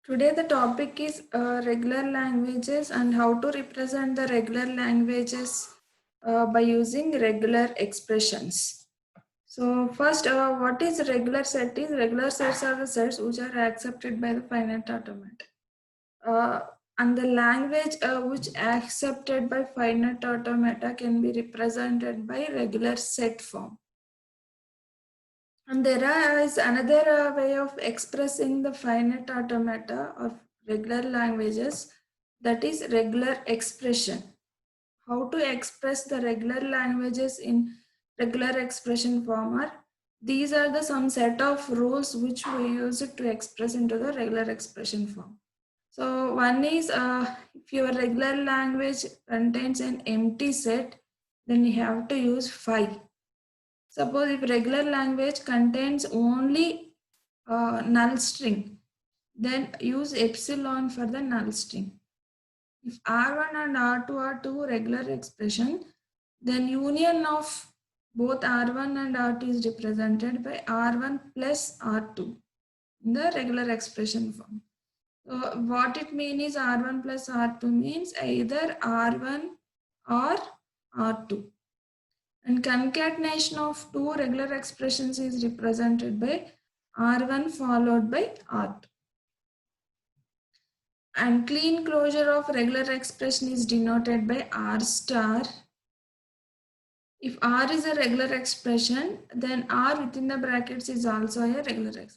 Today the topic is regular languages and how to represent the regular languages by using regular expressions. So first, what is regular set is? Regular sets are the sets which are accepted by the finite automata. Uh, and the language which accepted by finite automata can be represented by regular set form. And there is another way of expressing the finite automata of regular languages, that is regular expression. How to express the regular languages in regular expression form are these are the some set of rules which we use it to express into the regular expression form. So one is if your regular language contains an empty set, then you have to use phi. Suppose if regular language contains only null string, then use epsilon for the null string. If R1 and R2 are two regular expression, then union of both R1 and R2 is represented by R1 plus R2 in the regular expression form. So what it means is R1 plus R2 means either R1 or R2. And concatenation of two regular expressions is represented by R1 followed by R2. And clean closure of regular expression is denoted by R star. If R is a regular expression, then R within the brackets is also a regular expression.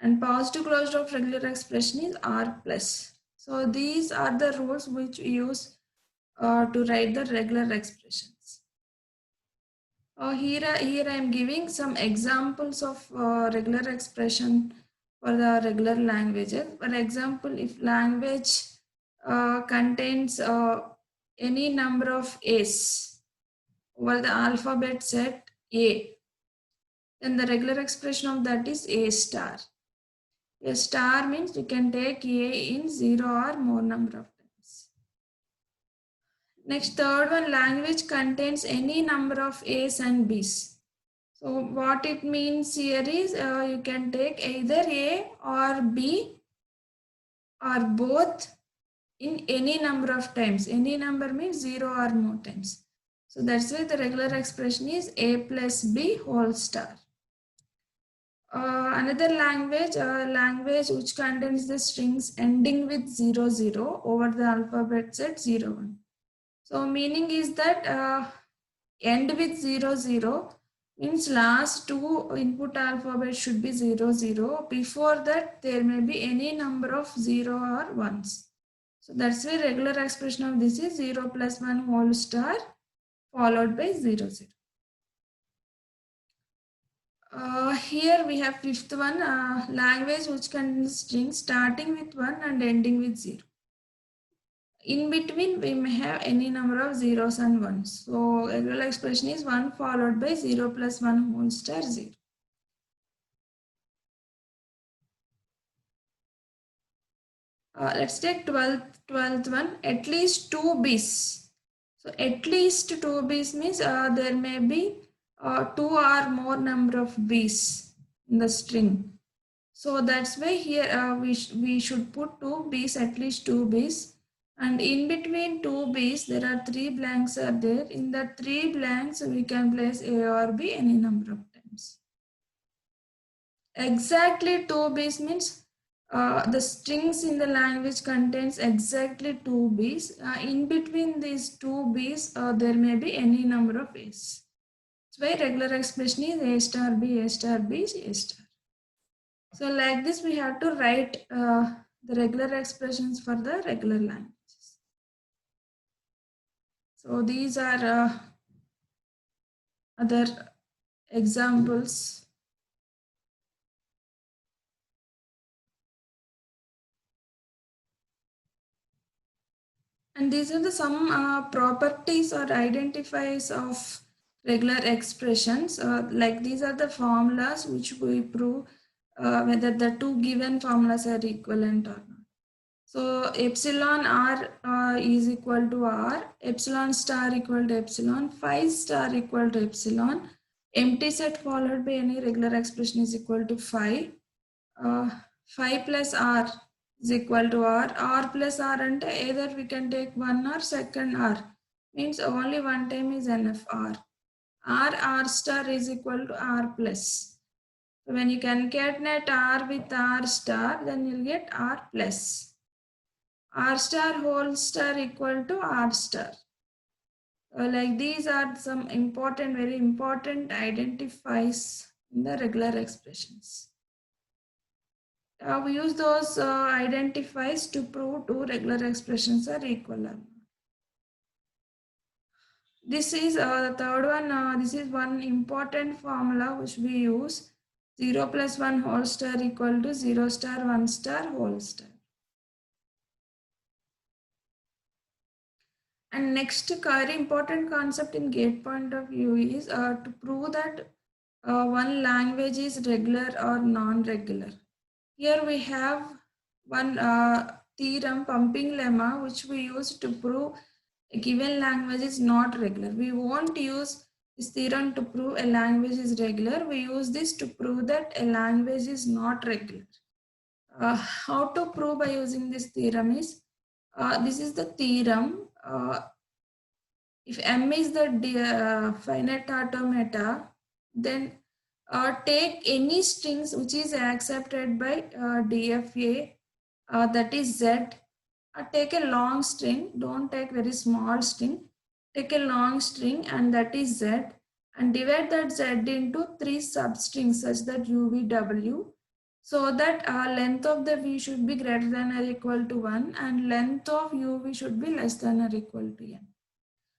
And positive closure of regular expression is R plus. So these are the rules which we use to write the regular expressions. Here I am giving some examples of regular expression for the regular languages. For example, if language contains any number of A's over the alphabet set A, then the regular expression of that is A star. A star means you can take A in 0 or more number of times. Next, third one, language contains any number of A's and B's. So what it means here is you can take either A or B or both in any number of times. Any number means 0 or more times. So that's why the regular expression is A plus B whole star. Another language which contains the strings ending with 0, 0 over the alphabet set 0, 1. So meaning is that end with 0, 0 means last two input alphabet should be 0, 0. Before that, there may be any number of 0 or 1s. So that's why regular expression of this is 0 plus 1 whole star followed by 0, 0. Here we have fifth one, language which contains strings starting with 1 and ending with 0. In between, we may have any number of zeros and ones. So regular expression is 1 followed by 0 plus 1 whole star 0. Let's take 12th one, at least 2 B's. So at least 2 B's means there may be 2 or more number of B's in the string. So that's why here we should put 2 B's, at least 2 B's. And in between 2 B's, there are 3 blanks are there. In the 3 blanks, we can place A or B any number of times. Exactly 2 B's means the strings in the language contains exactly 2 B's. In between these 2 B's, there may be any number of A's. That's why regular expression is A star B, A star B, A star. So like this, we have to write the regular expressions for the regular languages. So these are other examples. And these are the some properties or identifiers of regular expressions. Like these are the formulas which we prove whether the two given formulas are equivalent or not. So epsilon r is equal to r, epsilon star equal to epsilon, phi star equal to epsilon, empty set followed by any regular expression is equal to phi, phi plus r is equal to r plus r, and either we can take one r, second r, means only one time is enough. R star is equal to r plus. So when you concatenate r with r star, then you'll get r plus. R star whole star equal to r star. Like these are some important, very important identifiers in the regular expressions. We use those identifiers to prove two regular expressions are equal. This is the third one. This is one important formula which we use. 0 plus 1 whole star equal to 0 star 1 star whole star. And next very important concept in GATE point of view is to prove that one language is regular or non-regular. Here we have one theorem, pumping lemma, which we use to prove a given language is not regular. We won't use this theorem to prove a language is regular. We use this to prove that a language is not regular. How to prove by using this theorem is, this is the theorem. If M is the finite automata, then take any strings which is accepted by DFA, that is Z. Take a long string, don't take very small string. Take a long string and that is Z, and divide that Z into 3 substrings such that UVW, so that length of the V should be greater than or equal to 1 and length of UV should be less than or equal to N.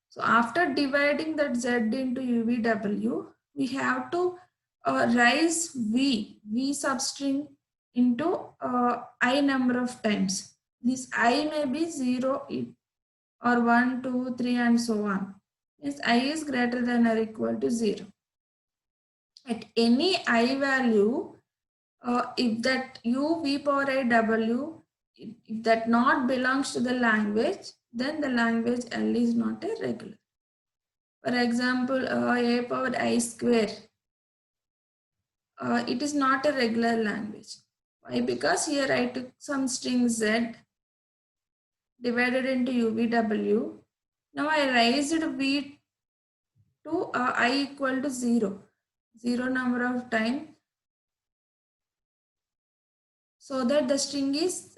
So after dividing that Z into UVW, we have to raise V substring into I number of times. This I may be 0 or 1, 2, 3 and so on. Means I is greater than or equal to 0. At any I value, if that U V power I W, if that not belongs to the language, then the language L is not a regular. For example, a power I square, it is not a regular language. Why? Because here I took some string Z, divided into UVW. Now I raised V to I equal to 0 number of time, so that the string is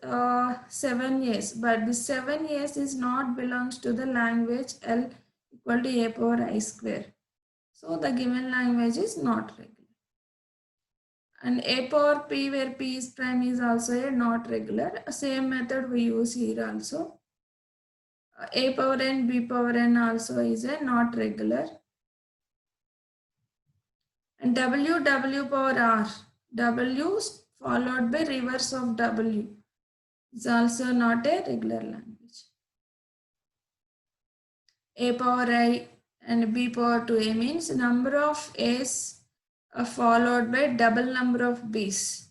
7 years, but this 7 years is not belongs to the language L equal to a power I square. So the given language is not regular. And a power p, where p is prime, is also a not regular. Same method we use here also. A power n, b power n also is a not regular. And w power r, w followed by reverse of w, is also not a regular language. A power I and b power 2a means number of a's followed by double number of b's.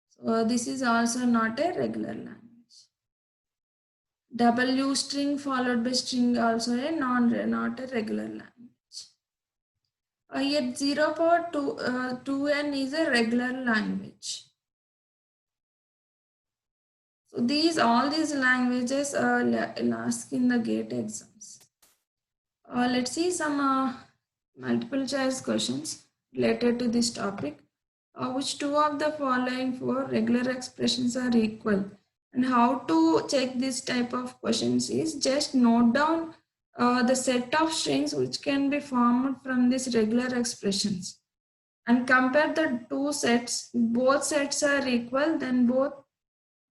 So this is also not a regular language. W string followed by string also a not a regular language. Yet 0 power 2n is a regular language. So all these languages are asked in the GATE exams. Let's see some multiple choice questions related to this topic. Which two of the following four regular expressions are equal? And how to check this type of questions is just note down the set of strings which can be formed from these regular expressions and compare the two sets. If both sets are equal, then both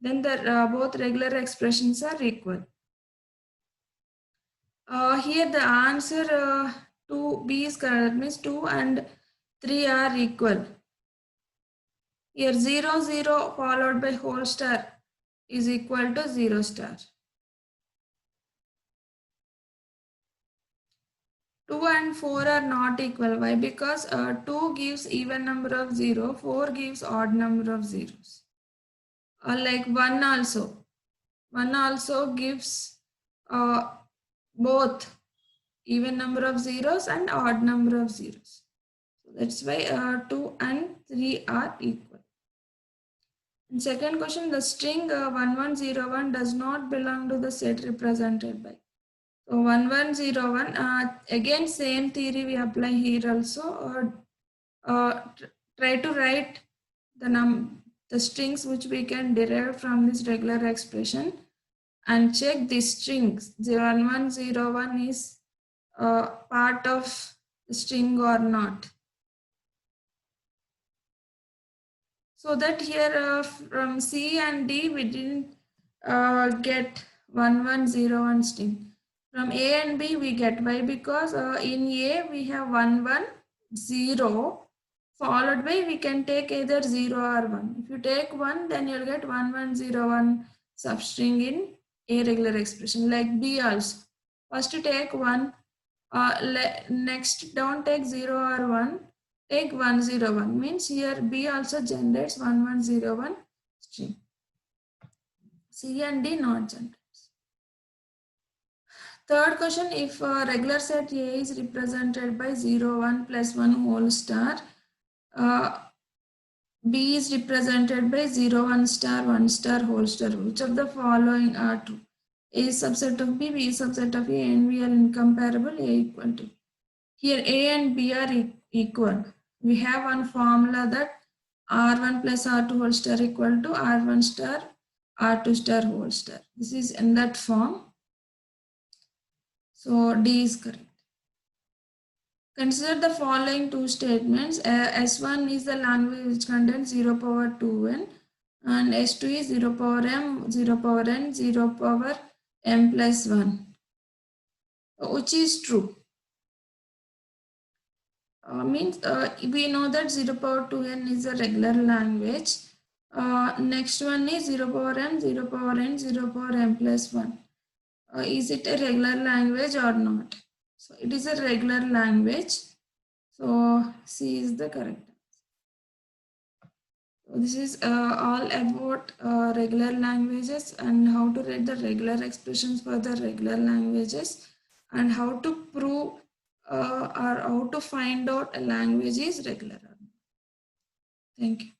regular expressions are equal. Here the answer 2B is correct, means 2 and 3 are equal. Here 0, 0 followed by whole star is equal to 0 star. 2 and 4 are not equal. Why? Because 2 gives even number of 0, 4 gives odd number of zeros. Like 1 also. 1 also gives both even number of zeros and odd number of zeros. So that's why 2 and 3 are equal. And second question, the string 1101 does not belong to the set represented by. So 1101, again same theory we apply here also. Try to write the strings which we can derive from this regular expression and check the strings. The 1101 is part of the string or not. So that here from C and D we didn't get 1101 string. From A and B we get. Why? Because in A we have 110 followed by we can take either 0 or 1. If you take 1 then you'll get 1101 substring in A regular expression. Like B also. First you take 1. Next don't take 0 or 1. Take 101 means here B also generates 1101 string. C and D not generates. Third question, if regular set A is represented by 0, 1 plus 1 whole star, B is represented by 0, 1 star, 1 star, whole star. Which of the following are true? A is subset of B, B is subset of A, and B are incomparable, A equal to. Here A and B are equal. We have one formula that R1 plus R2 whole star equal to R1 star R2 star whole star. This is in that form. So D is correct. Consider the following two statements. S1 is the language which contains 0 power 2n and S2 is 0 power m, 0 power n, 0 power m plus 1. Which is true? Means we know that 0 power 2n is a regular language. Next one is 0 power m, 0 power n, 0 power m plus 1. Is it a regular language or not? So it is a regular language. So C is the correct answer. So this is all about regular languages and how to write the regular expressions for the regular languages and how to prove or how to find out a language is regular. Thank you.